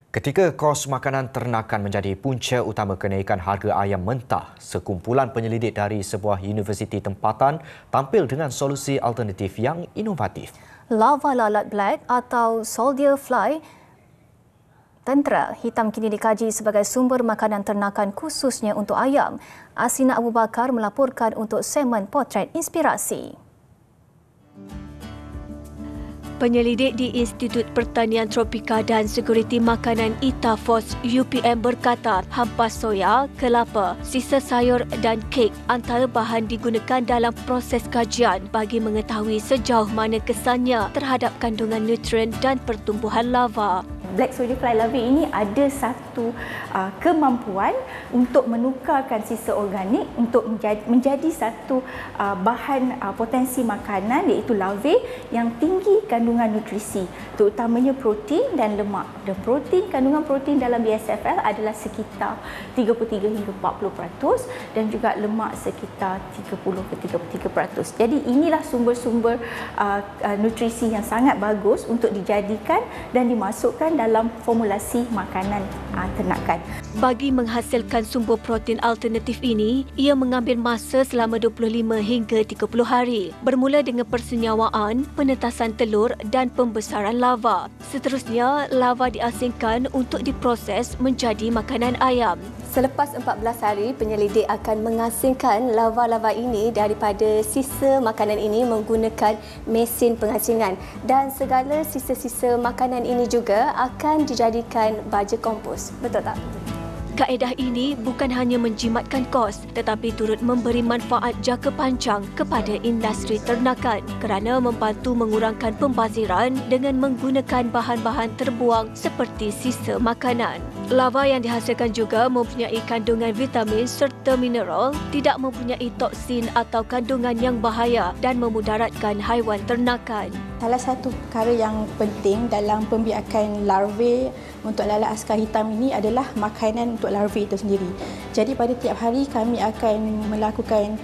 Ketika kos makanan ternakan menjadi punca utama kenaikan harga ayam mentah, sekumpulan penyelidik dari sebuah universiti tempatan tampil dengan solusi alternatif yang inovatif. Larva lalat black atau soldier fly tentera hitam kini dikaji sebagai sumber makanan ternakan khususnya untuk ayam. Asina Abu Bakar melaporkan untuk segmen Potret Inspirasi. Penyelidik di Institut Pertanian Tropika dan Sekuriti Makanan ITAFOS UPM berkata hampas soya, kelapa, sisa sayur dan kek antara bahan digunakan dalam proses kajian bagi mengetahui sejauh mana kesannya terhadap kandungan nutrien dan pertumbuhan larva. Black soldier fly larvae ini ada satu kemampuan untuk menukarkan sisa organik untuk menjadi satu bahan potensi makanan, iaitu larvae yang tinggi kandungan nutrisi, terutamanya protein dan lemak. Dan kandungan protein dalam BSFL adalah sekitar 33 hingga 40% dan juga lemak sekitar 30 ke 33%. Jadi inilah sumber-sumber nutrisi yang sangat bagus untuk dijadikan dan dimasukkan dalam formulasi makanan ternakan. Bagi menghasilkan sumber protein alternatif ini, ia mengambil masa selama 25 hingga 30 hari, bermula dengan persenyawaan, penetasan telur dan pembesaran larva. Seterusnya, larva diasingkan untuk diproses menjadi makanan ayam. Selepas 14 hari, penyelidik akan mengasingkan larva-larva ini daripada sisa makanan ini menggunakan mesin pengasingan, dan segala sisa-sisa makanan ini juga akan dijadikan baja kompos. Betul tak? Kaedah ini bukan hanya menjimatkan kos tetapi turut memberi manfaat jangka panjang kepada industri ternakan kerana membantu mengurangkan pembaziran dengan menggunakan bahan-bahan terbuang seperti sisa makanan. Larva yang dihasilkan juga mempunyai kandungan vitamin serta mineral, tidak mempunyai toksin atau kandungan yang bahaya dan memudaratkan haiwan ternakan. Salah satu perkara yang penting dalam pembiakan larvae untuk lalat askar hitam ini adalah makanan untuk larvae itu sendiri. Jadi pada tiap hari kami akan melakukan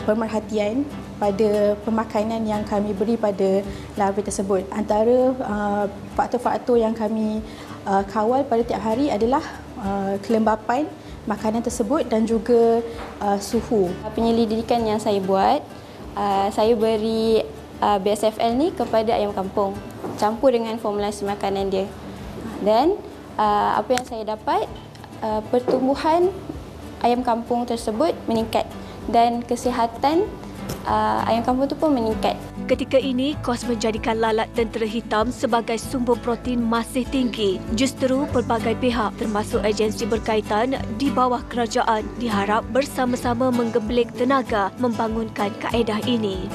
pemerhatian pada pemakanan yang kami beri pada larvae tersebut. Antara faktor-faktor yang kami kawal pada tiap hari adalah kelembapan makanan tersebut dan juga suhu. Penyelidikan yang saya buat, saya beri BSFL ni kepada ayam kampung, campur dengan formulasi makanan dia. Dan apa yang saya dapat, pertumbuhan ayam kampung tersebut meningkat dan kesihatan ayam kampung itu pun meningkat. Ketika ini, kos menjadikan lalat tentera hitam sebagai sumber protein masih tinggi. Justeru pelbagai pihak termasuk agensi berkaitan di bawah kerajaan diharap bersama-sama menggeblik tenaga membangunkan kaedah ini.